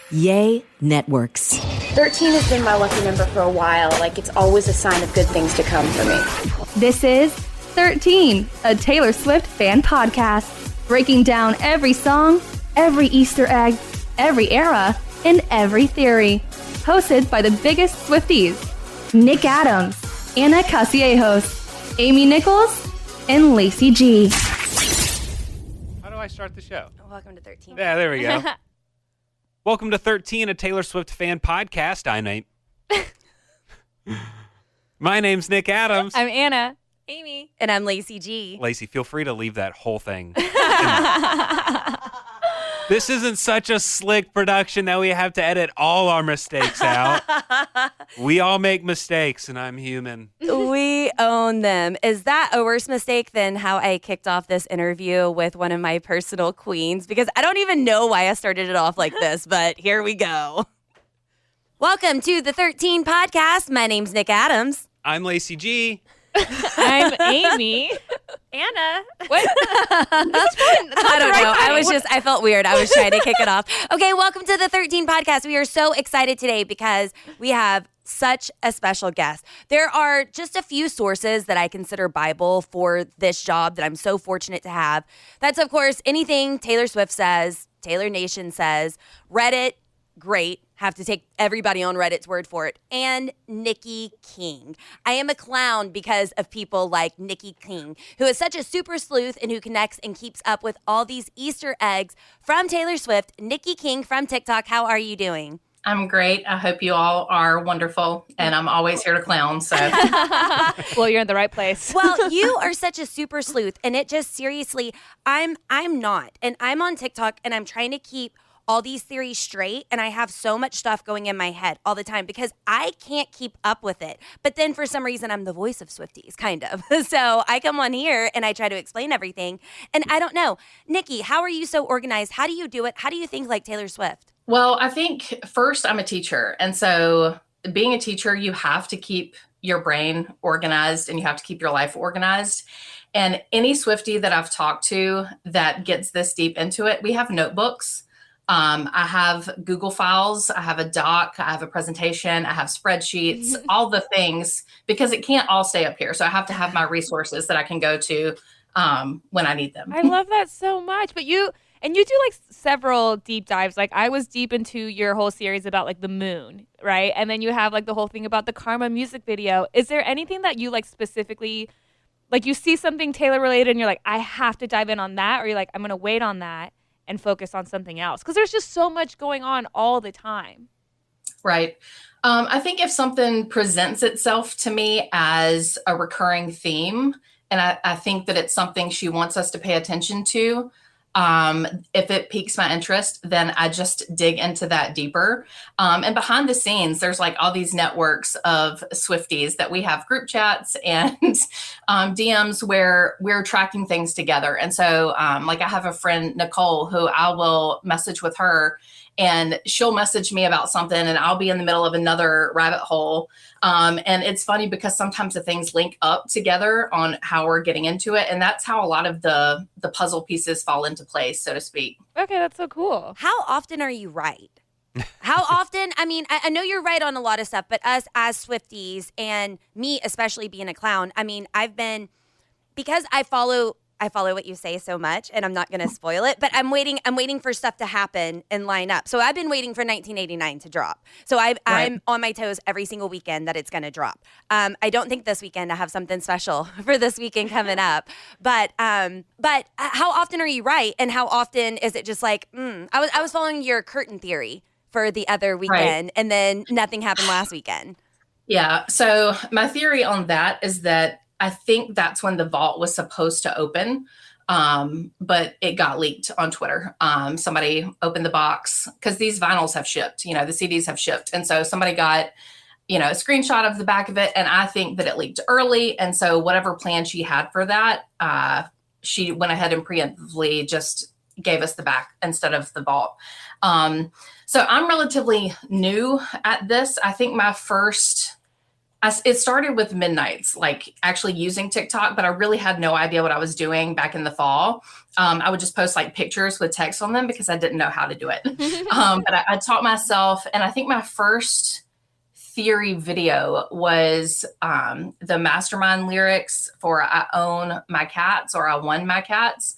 Yay Networks. 13 has been my lucky number for a while. Like, it's always a sign of good things to come for me. This is 13, a Taylor Swift fan podcast, breaking down every song, every Easter egg, every era, and every theory. Hosted by the biggest Swifties, Nick Adams, Anna Casillejos, Amy Nichols, and Lacey G. How do I start the show? Welcome to 13. Yeah, there we go. Welcome to 13, a Taylor Swift fan podcast. My name's Nick Adams. I'm Anna. Amy. And I'm Lacey G. Lacey, feel free to leave that whole thing. This isn't such a slick production that we have to edit all our mistakes out. We all make mistakes, and I'm human. We own them. Is that a worse mistake than how I kicked off this interview with one of my personal queens? Because I don't even know why I started it off like this, but here we go. Welcome to the 13 podcast. My name's Nick Adams. I'm Lacey G. I'm Amy. Anna. What? I don't know. I felt weird. I was trying to kick it off. Okay, welcome to the 13 podcast. We are so excited today because we have such a special guest. There are just a few sources that I consider Bible for this job that I'm so fortunate to have. That's, of course, anything Taylor Swift says, Taylor Nation says, Reddit, great. Have to take everybody on Reddit's word for it. And Nikki King. I am a clown because of people like Nikki King, who is such a super sleuth and who connects and keeps up with all these Easter eggs from Taylor Swift. Nikki King from TikTok, how are you doing? I'm great. I hope you all are wonderful. And I'm always here to clown. So, Well, you're in the right place. Well, you are such a super sleuth. And it just seriously, I'm not. And I'm on TikTok and I'm trying to keep all these theories straight, and I have so much stuff going in my head all the time because I can't keep up with it. But then for some reason, I'm the voice of Swifties, kind of. So I come on here and I try to explain everything. And I don't know. Nikki, how are you so organized? How do you do it? How do you think like Taylor Swift? well, I think first I'm a teacher. And so being a teacher, you have to keep your brain organized and you have to keep your life organized. And any Swiftie that I've talked to that gets this deep into it, we have notebooks. I have Google files, I have a doc, I have a presentation, I have spreadsheets, all the things, because it can't all stay up here. So I have to have my resources that I can go to when I need them. I love that so much. But you do like several deep dives. Like I was deep into your whole series about like the moon, right? And then you have like the whole thing about the Karma music video. Is there anything that you like specifically, like you see something Taylor related and you're like, I have to dive in on that? Or you're like, I'm going to wait on that and focus on something else? Because there's just so much going on all the time. Right. I think if something presents itself to me as a recurring theme, and I think that it's something she wants us to pay attention to, if it piques my interest, then I just dig into that deeper. And behind the scenes, there's like all these networks of Swifties that we have group chats and DMs where we're tracking things together. And so like I have a friend, Nicole, who I will message with her and she'll message me about something and I'll be in the middle of another rabbit hole. And it's funny because sometimes the things link up together on how we're getting into it. And that's how a lot of the puzzle pieces fall into place, so to speak. Okay, that's so cool. How often are you right? How often? I mean, I know you're right on a lot of stuff, but us as Swifties and me especially being a clown, I mean, because I follow what you say so much, and I'm not going to spoil it, but I'm waiting for stuff to happen and line up. So I've been waiting for 1989 to drop. So I'm on my toes every single weekend that it's going to drop. I don't think this weekend I have something special for this weekend coming up. But how often are you right? And how often is it just like, I was following your curtain theory for the other weekend, and then nothing happened last weekend. Yeah. So my theory on that is that I think that's when the vault was supposed to open, but it got leaked on Twitter. Somebody opened the box because these vinyls have shipped, the CDs have shipped. And so somebody got, a screenshot of the back of it. And I think that it leaked early. And so whatever plan she had for that, she went ahead and preemptively just gave us the back instead of the vault. So I'm relatively new at this. I think my first It started with midnights, like actually using TikTok, but I really had no idea what I was doing back in the fall. I would just post like pictures with text on them because I didn't know how to do it. But I taught myself, and I think my first theory video was the mastermind lyrics for I Own My Cats or I Won My Cats.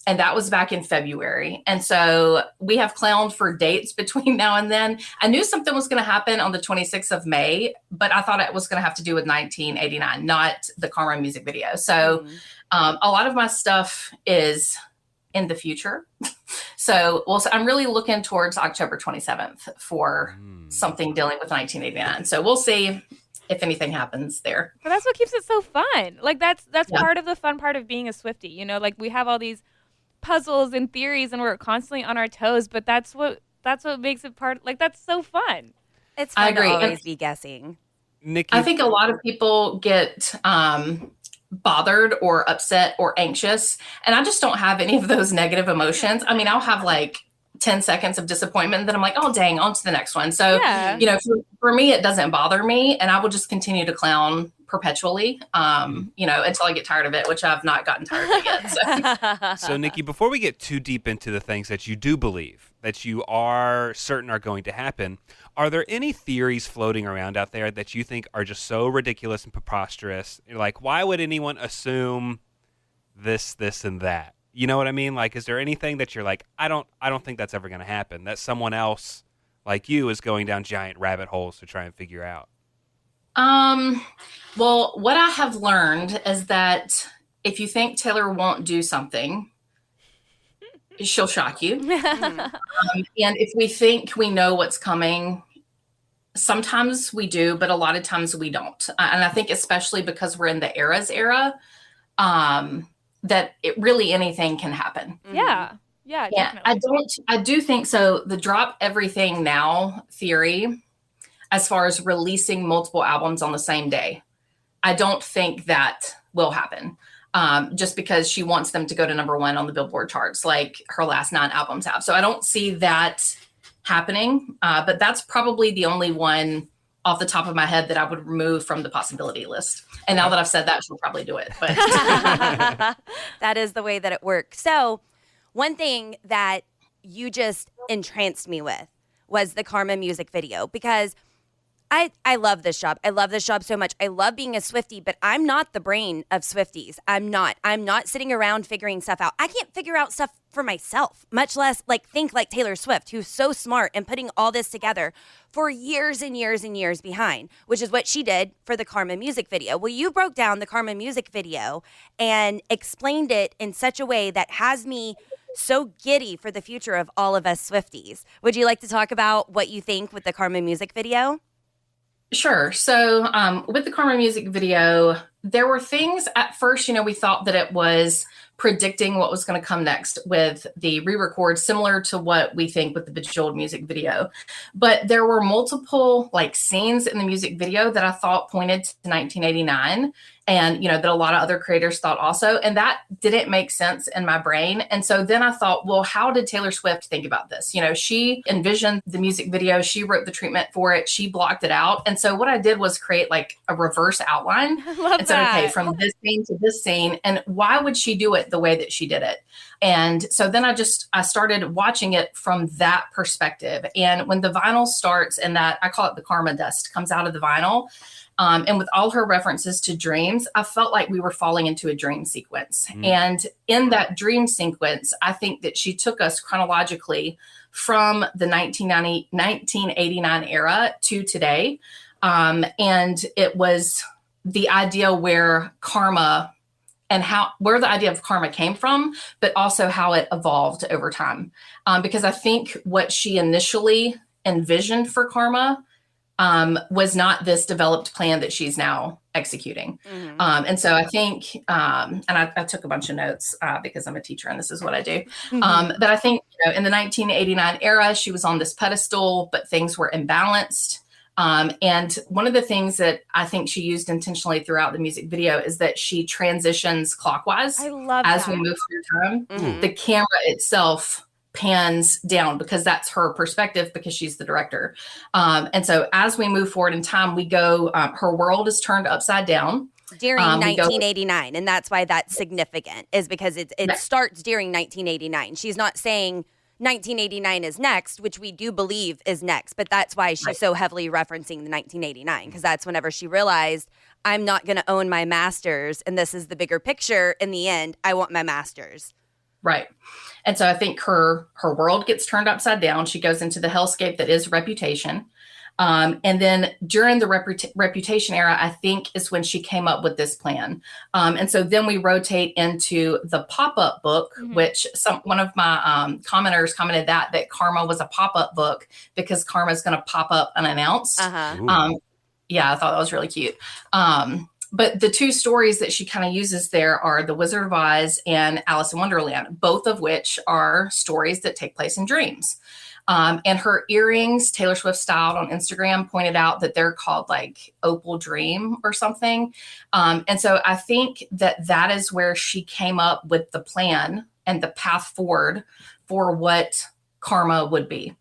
And that was back in February. And so we have clowned for dates between now and then. I knew something was going to happen on the 26th of May, but I thought it was going to have to do with 1989, not the Karma music video. So a lot of my stuff is in the future. So I'm really looking towards October 27th for something dealing with 1989. So we'll see if anything happens there. But that's what keeps it so fun. Like that's part of the fun part of being a Swiftie. You know, like we have all these puzzles and theories and we're constantly on our toes, but that's what makes it that's so fun. It's fun to always be guessing. Nikki, I think a lot of people get bothered or upset or anxious, and I just don't have any of those negative emotions. I mean, I'll have like 10 seconds of disappointment, and then I'm like, oh dang, on to the next one. So you know, for me it doesn't bother me, and I will just continue to clown perpetually, you know, until I get tired of it, which I've not gotten tired of it yet. So Nikki, before we get too deep into the things that you do believe, that you are certain are going to happen, are there any theories floating around out there that you think are just so ridiculous and preposterous? You're like, why would anyone assume this, and that? You know what I mean? Like, is there anything that you're like, I don't think that's ever going to happen, that someone else like you is going down giant rabbit holes to try and figure out? Well, what I have learned is that if you think Taylor won't do something, she'll shock you. And if we think we know what's coming, sometimes we do, but a lot of times we don't. And I think especially because we're in the eras era, that it really anything can happen. Yeah, definitely. I do think so. The drop everything now theory, as far as releasing multiple albums on the same day, I don't think that will happen. Just because she wants them to go to number one on the Billboard charts, like her last 9 albums have. So I don't see that happening. But that's probably the only one off the top of my head that I would remove from the possibility list. And now that I've said that, she'll probably do it. But that is the way that it works. So one thing that you just entranced me with was the Karma music video, because I love this job. I love this job so much. I love being a Swiftie, but I'm not the brain of Swifties. I'm not sitting around figuring stuff out. I can't figure out stuff for myself, much less think like Taylor Swift, who's so smart and putting all this together for years and years and years behind, which is what she did for the Karma music video. Well, you broke down the Karma music video and explained it in such a way that has me so giddy for the future of all of us Swifties. Would you like to talk about what you think with the Karma music video? Sure. So with the Karma music video, there were things at first, you know, we thought that it was predicting what was going to come next with the re-record, similar to what we think with the Bejeweled music video. But there were multiple scenes in the music video that I thought pointed to 1989, and, you know, that a lot of other creators thought also. And that didn't make sense in my brain. And so then I thought, well, how did Taylor Swift think about this? You know, she envisioned the music video. She wrote the treatment for it. She blocked it out. And so what I did was create a reverse outline. I love and said, that. okay, from this scene to this scene. And why would she do it the way that she did it? And so then I started watching it from that perspective. And when the vinyl starts and that, I call it the karma dust, comes out of the vinyl, and with all her references to dreams, I felt like we were falling into a dream sequence. And in that dream sequence, I think that she took us chronologically from the 1989 era to today. And it was the idea where karma and where the idea of karma came from, but also how it evolved over time. Because I think what she initially envisioned for karma was not this developed plan that she's now executing. And so I think, and I took a bunch of notes because I'm a teacher and this is what I do. But I think, you know, in the 1989 era, she was on this pedestal, but things were imbalanced. And one of the things that I think she used intentionally throughout the music video is that she transitions clockwise I love as that. we move through time. The camera itself pans down because that's her perspective because she's the director. And so as we move forward in time, we go, her world is turned upside down. During 1989, and that's why that's significant, is because it starts during 1989. She's not saying 1989 is next, which we do believe is next, but that's why she's so heavily referencing the 1989, because that's whenever she realized, I'm not going to own my masters, and this is the bigger picture. In the end, I want my masters. Right. And so I think her world gets turned upside down. She goes into the hellscape that is Reputation. And then during the Reputation era, I think is when she came up with this plan. And so then we rotate into the pop-up book, which one of my commenters commented that Karma was a pop-up book because Karma is going to pop up unannounced. Yeah, I thought that was really cute. But the two stories that she kind of uses there are The Wizard of Oz and Alice in Wonderland, both of which are stories that take place in dreams. And her earrings, Taylor Swift styled on Instagram, pointed out that they're called like Opal Dream or something. And so I think that is where she came up with the plan and the path forward for what Karma would be.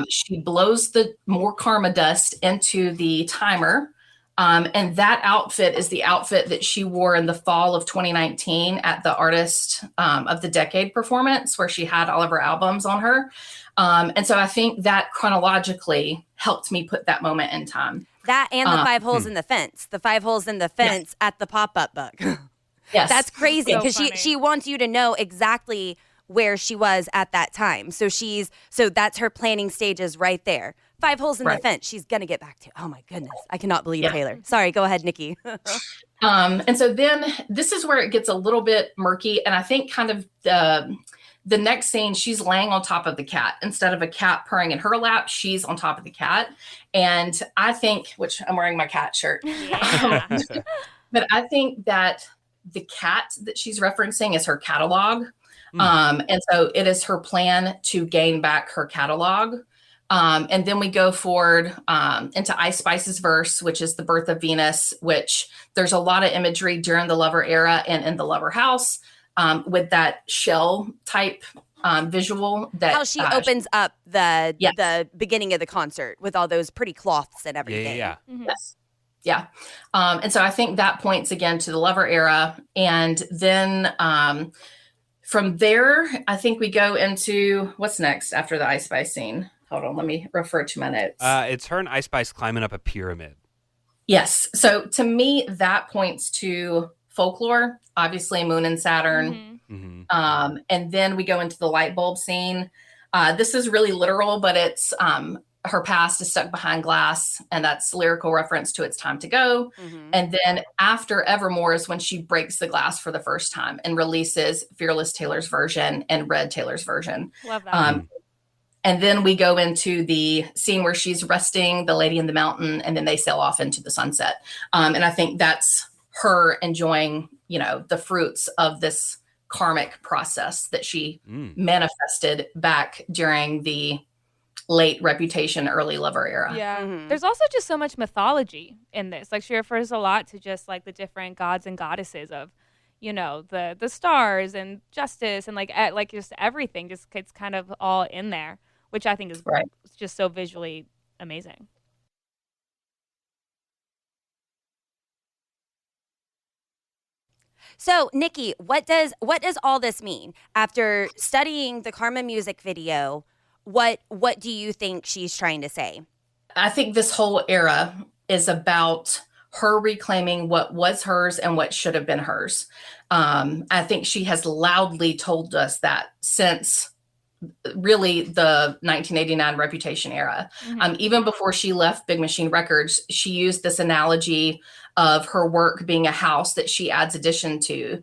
She blows the more Karma dust into the timer. And that outfit is the outfit that she wore in the fall of 2019 at the Artist of the Decade performance, where she had all of her albums on her. And so I think that chronologically helped me put that moment in time. That and the 5 holes in the fence. The 5 holes in the fence at the pop-up book. Yes. That's crazy because So she wants you to know exactly where she was at that time. So that's her planning stages right there. 5 holes in the fence. She's going to get back to. Oh my goodness. I cannot believe Taylor. Sorry. Go ahead, Nikki. And so then this is where it gets a little bit murky. And I think kind of the next scene, she's laying on top of the cat. Instead of a cat purring in her lap, she's on top of the cat. And I think, which I'm wearing my cat shirt, but I think that the cat that she's referencing is her catalog. And so it is her plan to gain back her catalog. And then we go forward into Ice Spice's verse, which is the birth of Venus, which there's a lot of imagery during the Lover era and in the Lover house with that shell type visual. That how she opens up the beginning of the concert with all those pretty cloths and everything. Yes. Yeah. And so I think that points again to the Lover era. And then from there, I think we go into what's next after the Ice Spice scene. Hold on, let me refer to my notes. It's her and Ice Spice climbing up a pyramid. Yes. So to me, that points to folklore, obviously Moon and Saturn. And then we go into the light bulb scene. This is really literal, but it's her past is stuck behind glass, and that's lyrical reference to It's Time to Go. And then after Evermore is when she breaks the glass for the first time and releases Fearless Taylor's version and Red Taylor's version. Love that. And then we go into the scene where she's resting the Lady in the Mountain, and then they sail off into the sunset. And I think that's her enjoying, the fruits of this karmic process that she manifested back during the late Reputation, early Lover era. Yeah. There's also just so much mythology in this. Like, she refers a lot to just like the different gods and goddesses of, the stars and justice and like just everything. Just it's kind of all in there, which I think is just so visually amazing. So, Nikki, what does all this mean? After studying the Karma music video, what do you think she's trying to say? I think this whole era is about her reclaiming what was hers and what should have been hers. I think she has loudly told us that since really the 1989 Reputation era. Even before she left Big Machine Records, she used this analogy of her work being a house that she adds additions to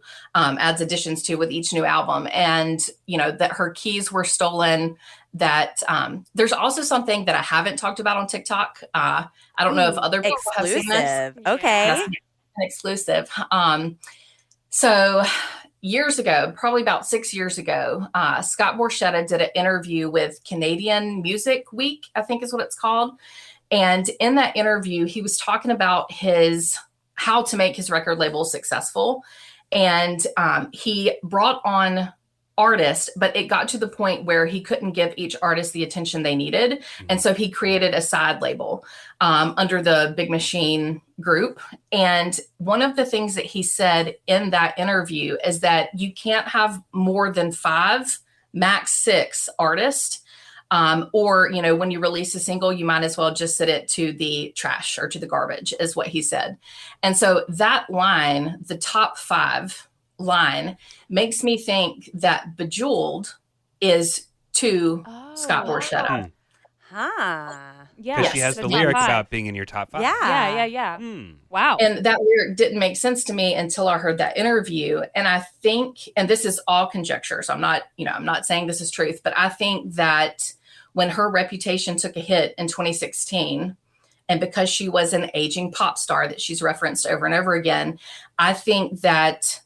with each new album. And, that her keys were stolen, that there's also something that I haven't talked about on TikTok. I don't know if other people have seen this. Okay. That's an exclusive. So years ago, probably about 6 years ago, Scott Borchetta did an interview with Canadian Music Week, I think is what it's called. And in that interview, he was talking about how to make his record label successful. And he brought on artists, but it got to the point where he couldn't give each artist the attention they needed. And so he created a side label under the Big Machine group. And one of the things that he said in that interview is that you can't have more than 5, max 6 artists. Or, when you release a single, you might as well just send it to the trash or to the garbage, is what he said. And so that line, the top 5 line, makes me think that Bejeweled is to Scott Borchetta. Yeah. Because she has the lyric about being in your top 5. Yeah. Wow. And that lyric didn't make sense to me until I heard that interview. And I think, and this is all conjecture, so I'm not saying this is truth, but I think that when her reputation took a hit in 2016, and because she was an aging pop star that she's referenced over and over again, I think that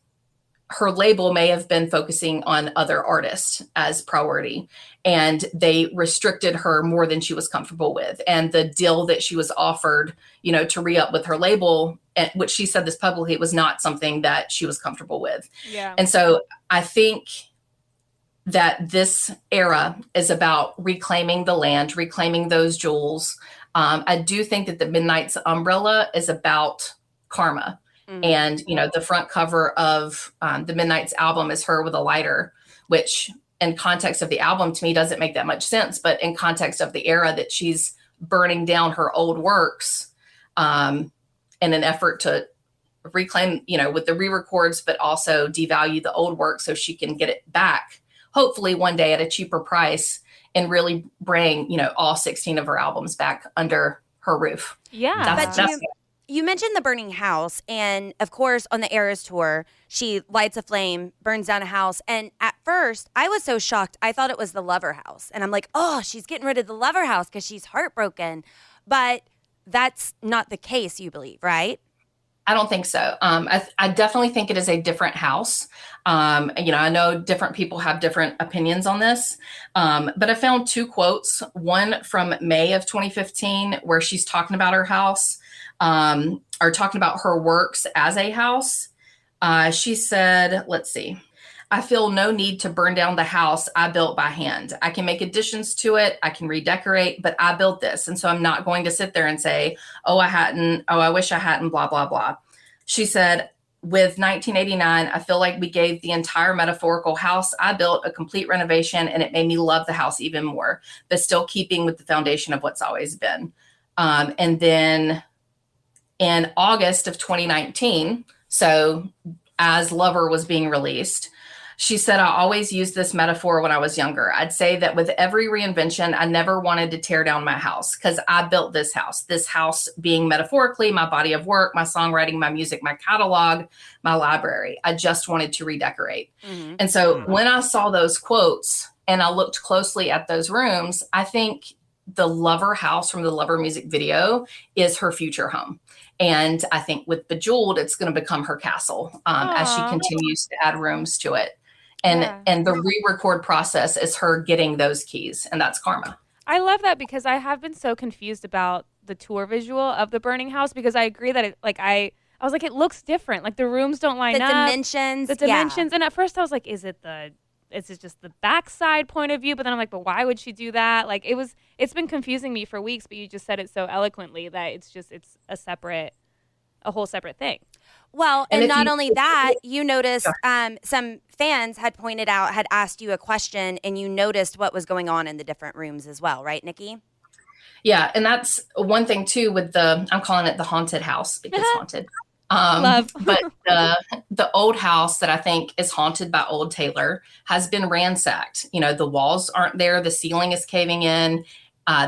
her label may have been focusing on other artists as priority, and they restricted her more than she was comfortable with. And the deal that she was offered, to re-up with her label, which she said this publicly, was not something that she was comfortable with. Yeah. And so I think that this era is about reclaiming the land, reclaiming those jewels. I do think that the Midnight's umbrella is about karma. And, the front cover of the Midnight's album is her with a lighter, which in context of the album to me doesn't make that much sense. But in context of the era that she's burning down her old works in an effort to reclaim, with the re-records, but also devalue the old work so she can get it back, hopefully one day at a cheaper price, and really bring, all 16 of her albums back under her roof. Yeah. But you mentioned the burning house, and of course, on the Eras tour, she lights a flame, burns down a house, and at first, I was so shocked. I thought it was the Lover House, and I'm like, oh, she's getting rid of the Lover House because she's heartbroken. But that's not the case, you believe, right? I don't think so. I definitely think it is a different house. I know different people have different opinions on this, but I found 2 quotes, one from May of 2015, where she's talking about her house, or talking about her works as a house. She said, let's see, I feel no need to burn down the house I built by hand. I can make additions to it. I can redecorate, but I built this. And so I'm not going to sit there and say, I wish I hadn't, blah, blah, blah. She said, with 1989, I feel like we gave the entire metaphorical house I built a complete renovation, and it made me love the house even more, but still keeping with the foundation of what's always been. And then in August of 2019, so as Lover was being released, she said, I always used this metaphor when I was younger. I'd say that with every reinvention, I never wanted to tear down my house because I built this house being metaphorically my body of work, my songwriting, my music, my catalog, my library. I just wanted to redecorate. And so when I saw those quotes and I looked closely at those rooms, I think the Lover house from the Lover music video is her future home. And I think with Bejeweled, it's going to become her castle as she continues to add rooms to it. And the re-record process is her getting those keys, and that's karma. I love that because I have been so confused about the tour visual of the burning house, because I agree that I was like, it looks different. Like the rooms don't line up. The dimensions. And at first I was like, is it just the backside point of view? But then I'm like, but why would she do that? Like it's been confusing me for weeks, but you just said it so eloquently that it's a whole separate thing. Well, and not only that, you noticed some fans had asked you a question, and you noticed what was going on in the different rooms as well, right, Nikki? Yeah, and that's one thing too with I'm calling it the haunted house because haunted. Love. But the old house that I think is haunted by Old Taylor has been ransacked. The walls aren't there. The ceiling is caving in.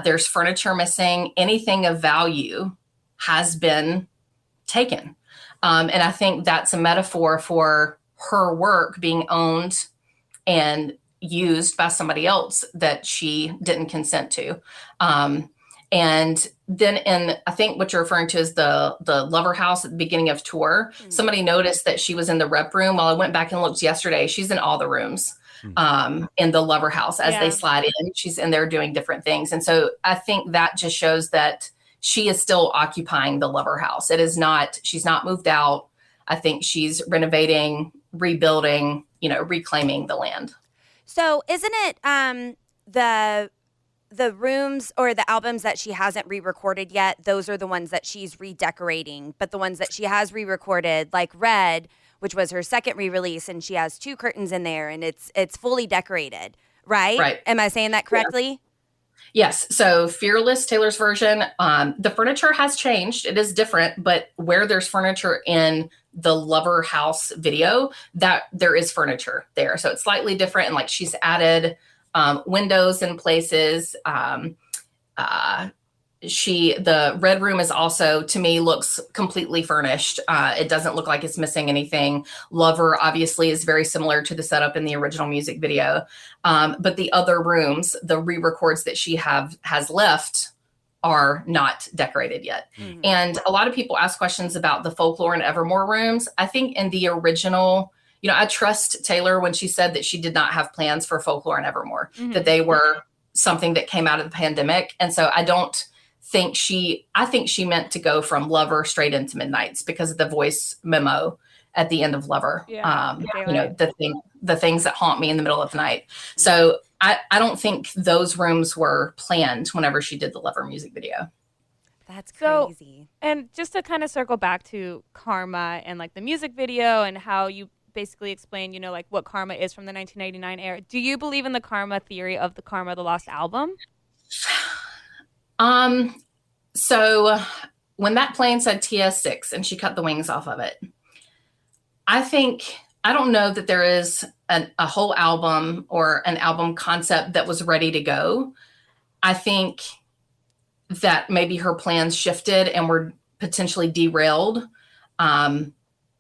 There's furniture missing. Anything of value has been taken. And I think that's a metaphor for her work being owned and used by somebody else that she didn't consent to. And then I think what you're referring to is the Lover house at the beginning of tour. Somebody noticed that she was in the rep room. Well, I went back and looked yesterday. She's in all the rooms in the Lover house as they slide in. She's in there doing different things. And so I think that just shows that she is still occupying the Lover house. She's not moved out. I think she's renovating, rebuilding, reclaiming the land. So isn't it the rooms or the albums that she hasn't re-recorded yet, those are the ones that she's redecorating. But the ones that she has re-recorded, like Red, which was her second re-release, and she has 2 curtains in there, and it's fully decorated, right? Right. Am I saying that correctly? Yes. So Fearless, Taylor's version, the furniture has changed. It is different, but where there's furniture in the Lover House video, that there is furniture there. So it's slightly different. And like she's added windows in places. The red room is also, to me, looks completely furnished. It doesn't look like it's missing anything. Lover obviously is very similar to the setup in the original music video. But the other rooms, the re-records that she has left, are not decorated yet. Mm-hmm. And a lot of people ask questions about the Folklore and Evermore rooms. I think in the original, I trust Taylor when she said that she did not have plans for Folklore and Evermore, mm-hmm. that they were something that came out of the pandemic. And so I think she meant to go from Lover straight into Midnights because of the voice memo at the end of Lover. Yeah, the things that haunt me in the middle of the night. Mm-hmm. So I don't think those rooms were planned whenever she did the Lover music video. That's crazy. And just to kind of circle back to Karma and like the music video and how you basically explain, like what Karma is from the 1999 era. Do you believe in the Karma theory of the Karma, the Lost album? So when that plane said TS6 and she cut the wings off of it, I don't know that there is a whole album or an album concept that was ready to go. I think that maybe her plans shifted and were potentially derailed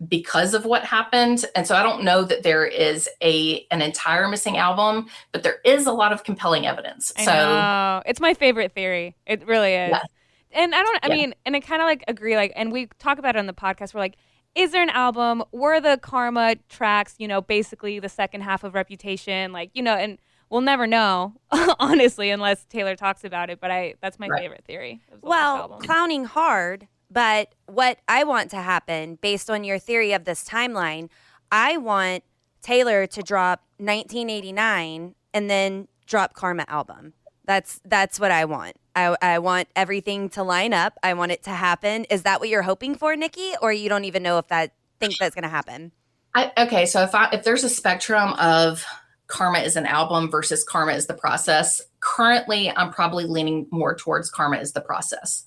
because of what happened. And so I don't know that there is an entire missing album, but there is a lot of compelling evidence. I know. It's my favorite theory. It really is. Yeah. And I mean, and I kind of like agree, like, and we talk about it on the podcast. We're like, is there an album? Were the Karma tracks, basically the second half of Reputation? Like, and we'll never know, honestly, unless Taylor talks about it. But that's my favorite theory. Well, clowning hard. But what I want to happen, based on your theory of this timeline, I want Taylor to drop 1989 and then drop Karma album. That's what I want. I want everything to line up. I want it to happen. Is that what you're hoping for, Nikki? Or you don't even know if think that's going to happen? Okay, so if there's a spectrum of Karma is an album versus Karma is the process, currently I'm probably leaning more towards Karma is the process.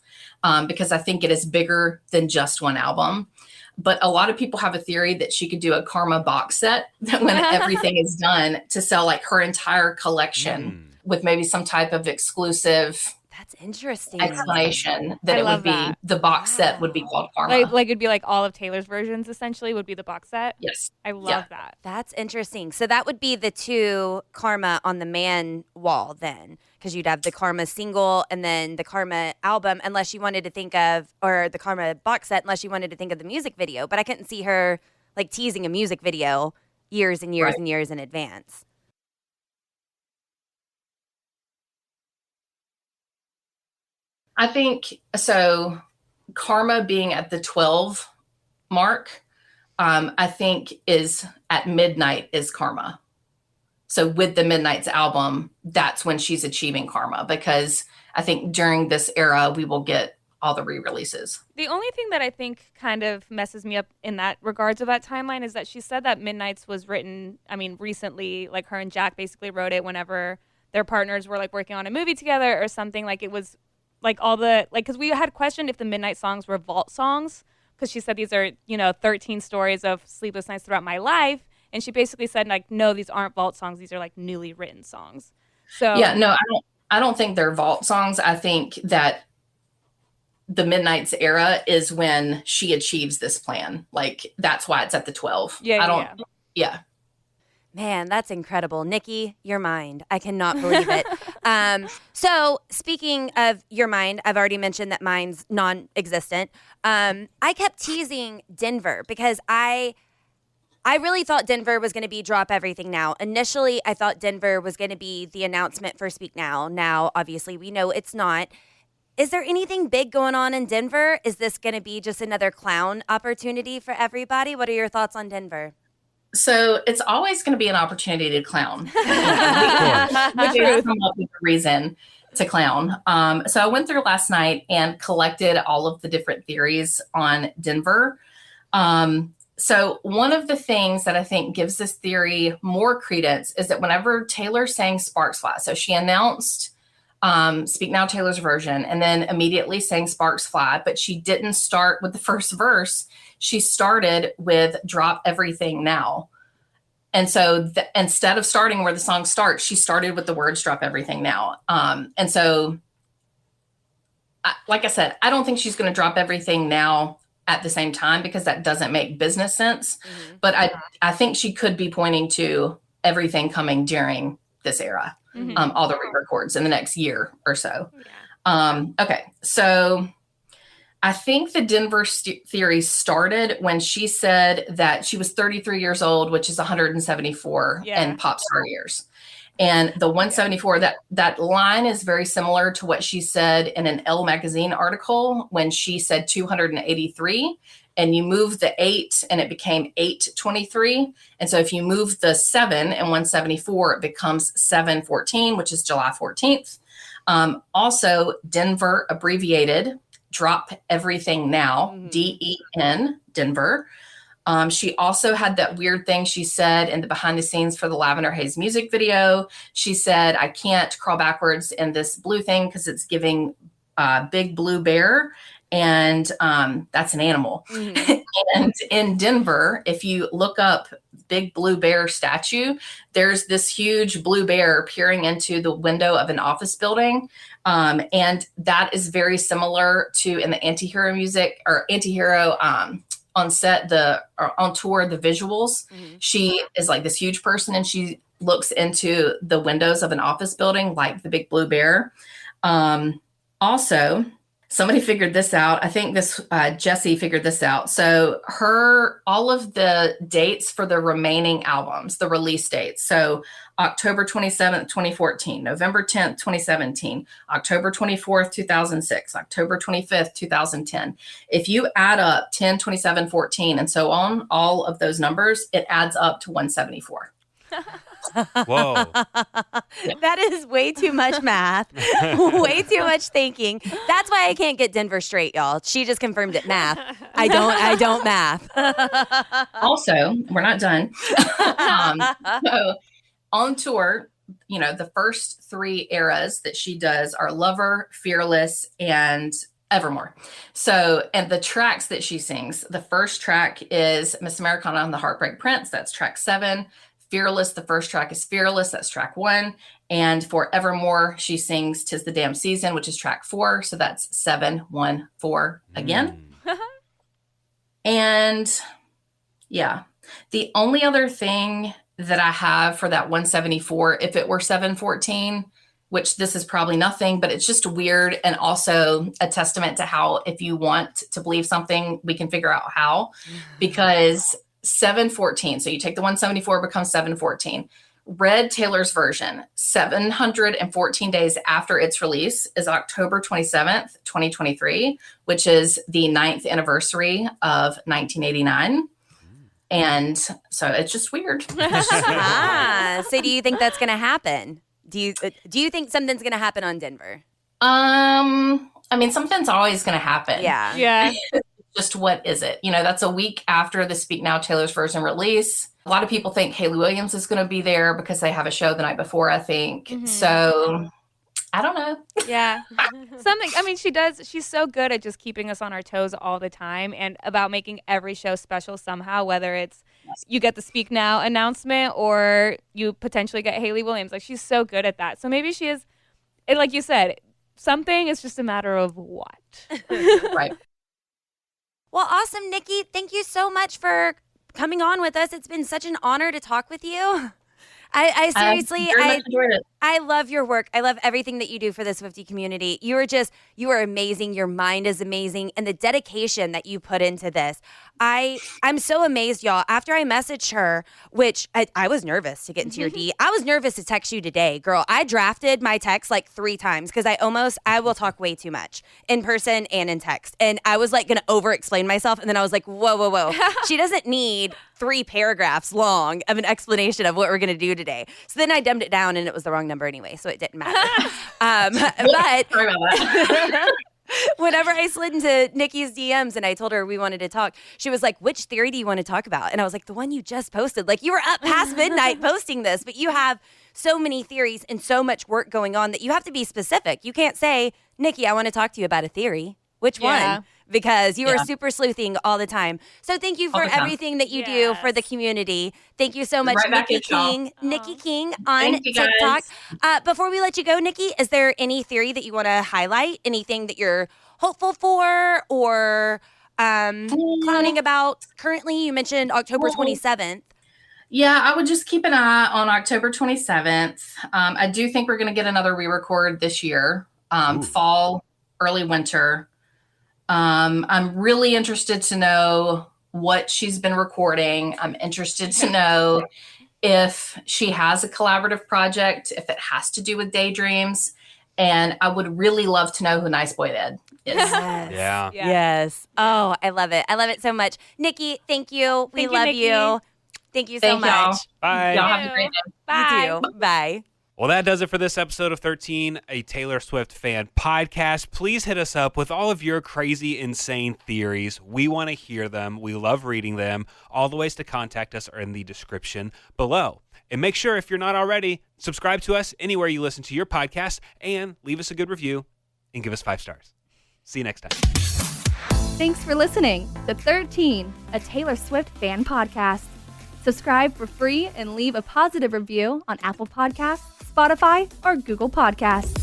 Because I think it is bigger than just one album. But a lot of people have a theory that she could do a Karma box set that when everything is done to sell like her entire collection with maybe some type of exclusive That's interesting. explanation that it would be the box set would be called Karma. Like it'd be like all of Taylor's versions essentially would be the box set. Yes. I love that. That's interesting. So that would be the 2 Karma on the man wall then, because you'd have the Karma single and then the Karma album, unless you wanted to think of, or the Karma box set, unless you wanted to think of the music video. But I couldn't see her like teasing a music video years and years and years in advance. I think so. Karma being at the 12 mark, I think is at midnight is Karma. So with the Midnights album, that's when she's achieving Karma, because I think during this era, we will get all the re-releases. The only thing that I think kind of messes me up in that regards of that timeline is that she said that Midnights was written, recently, like her and Jack basically wrote it whenever their partners were like working on a movie together or something. Like it was like all the, like, because we had questioned if the Midnight songs were vault songs, because she said these are, 13 stories of sleepless nights throughout my life. And she basically said, like, no, these aren't vault songs. These are like newly written songs. So yeah, no, I don't think they're vault songs. I think that the Midnights era is when she achieves this plan. Like that's why it's at the 12. Yeah. Man, that's incredible. Nikki, your mind. I cannot believe it. So speaking of your mind, I've already mentioned that mine's non-existent. I kept teasing Denver because I really thought Denver was going to be Drop Everything Now. Initially, I thought Denver was going to be the announcement for Speak Now. Now, obviously, we know it's not. Is there anything big going on in Denver? Is this going to be just another clown opportunity for everybody? What are your thoughts on Denver? So it's always going to be an opportunity to clown. We come up with a reason to clown. So I went through last night and collected all of the different theories on Denver. So one of the things that I think gives this theory more credence is that whenever Taylor sang Sparks Fly, so she announced Speak Now Taylor's version and then immediately sang Sparks Fly, but she didn't start with the first verse. She started with Drop Everything Now. And so instead of starting where the song starts, she started with the words Drop Everything Now. And so, like I said, I don't think she's going to drop everything now at the same time because that doesn't make business sense. Mm-hmm. But I think she could be pointing to everything coming during this era, all the re-records in the next year or so. Yeah. Okay, so I think the Denver theory started when she said that she was 33 years old, which is 174 in pop star years. And the 174, that line is very similar to what she said in an Elle magazine article when she said 283. And you move the 8 and it became 823. And so if you move the 7 and 174, it becomes 714, which is July 14th. Also, Denver abbreviated Drop Everything Now, DEN, Denver. She also had that weird thing she said in the behind the scenes for the Lavender Haze music video. She said, I can't crawl backwards in this blue thing because it's giving Big Blue Bear. And that's an animal. Mm-hmm. And in Denver, if you look up Big Blue Bear statue, there's this huge blue bear peering into the window of an office building. And that is very similar to in the Antihero music or Antihero on set, on tour, the visuals. Mm-hmm. She is like this huge person and she looks into the windows of an office building like the Big Blue Bear. Also, somebody figured this out. I think Jessie figured this out. So all of the dates for the remaining albums, the release dates. So October 27th, 2014, November 10th, 2017, October 24th, 2006, October 25th, 2010. If you add up 10, 27, 14, and so on, all of those numbers, it adds up to 174. Whoa. That is way too much math. Way too much thinking. That's why I can't get Denver straight, y'all. She just confirmed it. Math. I don't math. Also, we're not done. So on tour, the first 3 eras that she does are Lover, Fearless, and Evermore. So, and the tracks that she sings, the first track is Miss Americana and the Heartbreak Prince. That's track 7. Fearless, the first track is Fearless, that's track 1. And for Evermore, she sings 'Tis the Damn Season, which is track 4. So that's 7, 1, 4 again. And yeah, the only other thing that I have for that 174, if it were 714, which this is probably nothing, but it's just weird and also a testament to how if you want to believe something, we can figure out how. Because 714. So you take the 174, becomes 714. Red Taylor's version, 714 days after its release, is October 27th, 2023, which is the 9th anniversary of 1989. And so it's just weird. So do you think that's going to happen? Do you think something's going to happen on Denver? Something's always going to happen. Yeah. Yeah. Just what is it? That's a week after the Speak Now Taylor's version release. A lot of people think Hayley Williams is going to be there because they have a show the night before, I think. Mm-hmm. So I don't know. Yeah. She's so good at just keeping us on our toes all the time and about making every show special somehow, whether it's you get the Speak Now announcement or you potentially get Hayley Williams. Like, she's so good at that. So maybe she is, like you said, something is just a matter of what. Right. Well, awesome, Nikki. Thank you so much for coming on with us. It's been such an honor to talk with you. I seriously, I love your work. I love everything that you do for the Swiftie community. You are amazing. Your mind is amazing. And the dedication that you put into this. I'm so amazed, y'all. After I messaged her, which I was nervous to get into your D. I was nervous to text you today, girl. I drafted my text like 3 times because I will talk way too much in person and in text. And I was like going to over explain myself. And then I was like, whoa. She doesn't need 3 paragraphs long of an explanation of what we're going to do today. So then I dumbed it down and it was the wrong number anyway. So it didn't matter. But Sorry about that. whenever I slid into Nikki's DMs and I told her we wanted to talk, she was like, which theory do you want to talk about? And I was like, the one you just posted. Like, you were up past midnight posting this, but you have so many theories and so much work going on that you have to be specific. You can't say, Nikki, I want to talk to you about a theory. Which one? Because you are super sleuthing all the time. So thank you for everything that you do for the community. Thank you so much, Nikki King. Nikki King on TikTok. Before we let you go, Nikki, is there any theory that you want to highlight? Anything that you're hopeful for or clowning about currently? You mentioned October 27th. Yeah, I would just keep an eye on October 27th. I do think we're going to get another re-record this year, fall, early winter. I'm really interested to know what she's been recording. I'm interested to know if she has a collaborative project, if it has to do with daydreams. And I would really love to know who Nice Boy Ed is. Yeah. Yes. Oh, I love it. I love it so much. Nikki, thank you. We love you. Thank you so much. Y'all. Bye. Y'all have a great day. Bye. You too. Bye. Well, that does it for this episode of 13, a Taylor Swift fan podcast. Please hit us up with all of your crazy, insane theories. We want to hear them. We love reading them. All the ways to contact us are in the description below. And make sure, if you're not already, subscribe to us anywhere you listen to your podcast and leave us a good review and give us 5 stars. See you next time. Thanks for listening to 13, a Taylor Swift fan podcast. Subscribe for free and leave a positive review on Apple Podcasts, Spotify, or Google Podcasts.